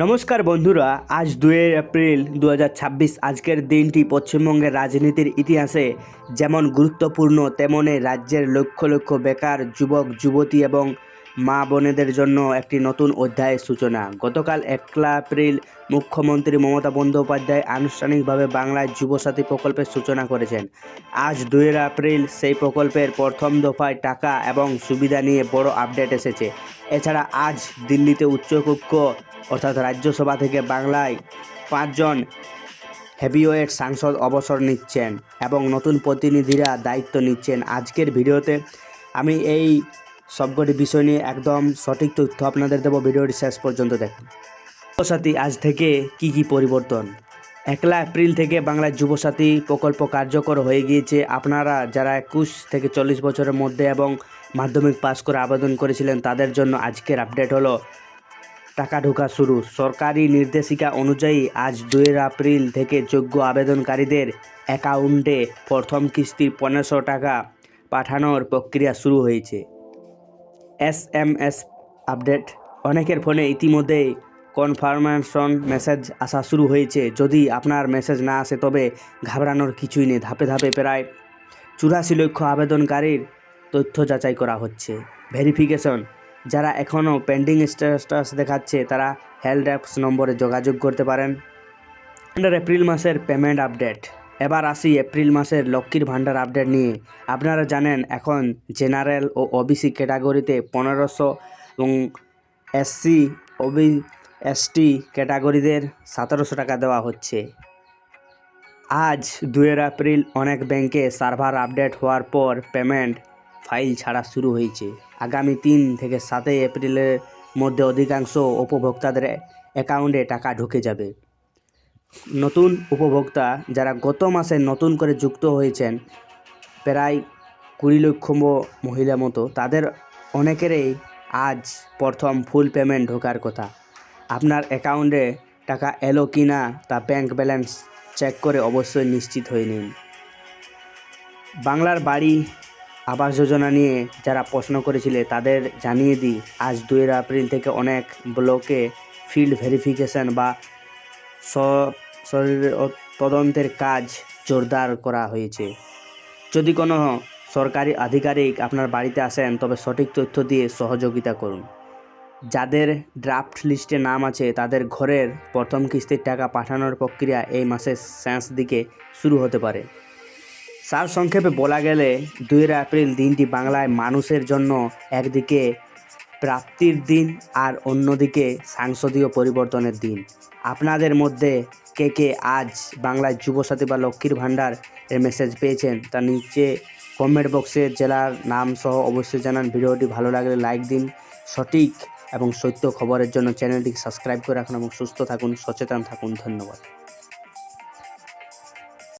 নমস্কার বন্ধুরা, আজ 2 এপ্রিল 2026। আজকের দিনটি পশ্চিমবঙ্গের রাজনীতির ইতিহাসে যেমন গুরুত্বপূর্ণ, তেমনি রাজ্যের লক্ষ লক্ষ বেকার যুবক যুবতী এবং মা বোনেদের জন্য একটি নতুন অধ্যায়ের সূচনা। গতকাল 1 এপ্রিল মুখ্যমন্ত্রী মমতা বন্দ্যোপাধ্যায় আনুষ্ঠানিকভাবে বাংলায় যুবসাথী প্রকল্পের সূচনা করেছেন। আজ 2 এপ্রিল সেই প্রকল্পের প্রথম দফায় টাকা এবং সুবিধা নিয়ে বড় আপডেট এসেছে। এছাড়া আজ দিল্লিতে উচ্চকক্ষ অর্থাৎ রাজ্যসভা থেকে বাংলায় 5 জন হেভিওয়েট সাংসদ অবসর নিচ্ছেন এবং নতুন প্রতিনিধিরা দায়িত্ব নিচ্ছেন। আজকের ভিডিওতে আমি এই সবকটি বিষয় নিয়ে একদম সঠিক তথ্য আপনাদের দেবো। ভিডিওটি শেষ পর্যন্ত দেখুন। যুবসাথী আজ থেকে কি পরিবর্তন? 1 এপ্রিল থেকে বাংলার যুবসাথী প্রকল্প কার্যকর হয়ে গিয়েছে। আপনারা যারা 21 থেকে 40 বছরের মধ্যে এবং মাধ্যমিক পাস করে আবেদন করেছিলেন তাদের জন্য আজকের আপডেট হলো টাকা ঢোকা শুরু। সরকারি নির্দেশিকা অনুযায়ী আজ 2 এপ্রিল থেকে যোগ্য আবেদনকারীদের অ্যাকাউন্টে প্রথম কিস্তি 1500 টাকা পাঠানোর প্রক্রিয়া শুরু হয়েছে। SMS আপডেট, অনেকের ফোনে ইতিমধ্যেই কনফার্মেশন মেসেজ আসা শুরু হয়েছে। যদি আপনার মেসেজ না আসে তবে ঘাবড়ানোর কিছুই নেই। ধাপে ধাপে প্রায় 84 লক্ষ আবেদনকারীর তথ্য যাচাই করা হচ্ছে। ভেরিফিকেশন, যারা এখনও পেন্ডিং স্ট্যাটাস দেখাচ্ছে তারা হেল্প ডেস্ক নম্বরে যোগাযোগ করতে পারেন। এপ্রিল মাসের পেমেন্ট আপডেট। এবার আসি এপ্রিল মাসের লক্ষ্মীর ভাণ্ডার আপডেট নিয়ে। আপনারা জানেন এখন জেনারেল ও ওবিসি ক্যাটাগরিতে 1500 এবং SC ST ক্যাটাগরিদের 1700 টাকা দেওয়া হচ্ছে। আজ 2 এপ্রিল অনেক ব্যাংকে সার্ভার আপডেট হওয়ার পর পেমেন্ট ফাইল ছাড়া শুরু হয়েছে। আগামী 3 থেকে 7 এপ্রিলের মধ্যে অধিকাংশ উপভোক্তাদের অ্যাকাউন্টে টাকা ঢুকে যাবে। নতুন উপভোক্তা যারা গত মাসে নতুন করে যুক্ত হয়েছেন, প্রায় 20 লক্ষ মহিলা মতো, তাদের অনেকেরই আজ প্রথম ফুল পেমেন্ট ঢোকার কথা। আপনার অ্যাকাউন্টে টাকা এলো কি না তা ব্যাংক ব্যালেন্স চেক করে অবশ্যই নিশ্চিত হয়ে নিন। বাংলার বাড়ি আবাস যোজনা নিয়ে যারা প্রশ্ন করেছিলে তাদের জানিয়ে দিই, আজ 2 এপ্রিল থেকে অনেক ব্লকে ফিল্ড ভেরিফিকেশন বা তদন্তের কাজ জোরদার করা হয়েছে। যদি কোনো সরকারি আধিকারিক আপনার বাড়িতে আসেন তবে সঠিক তথ্য দিয়ে সহযোগিতা করুন। যাদের ড্রাফট লিস্টে নাম আছে তাদের ঘরের প্রথম কিস্তির টাকা পাঠানোর প্রক্রিয়া এই মাসের শেষ দিকে শুরু হতে পারে। সারসংক্ষেপে বলা গেলে 2 এপ্রিল দিনটি বাংলায় মানুষের জন্য একদিকে প্রাপ্তির দিন আর অন্যদিকে সাংসদীয় পরিবর্তনের দিন। আপনাদের মধ্যে কে কে আজ বাংলায় যুবসাথী বা লক্ষ্মীর ভাণ্ডার এর মেসেজ পেয়েছেন তা নিচে কমেন্ট বক্সে জেলার নাম সহ অবশ্যই জানান। ভিডিওটি ভালো লাগলে লাইক দিন। সঠিক এবং সত্য খবরের জন্য চ্যানেলটিকে সাবস্ক্রাইব করে রাখুন এবং সুস্থ থাকুন, সচেতন থাকুন। ধন্যবাদ।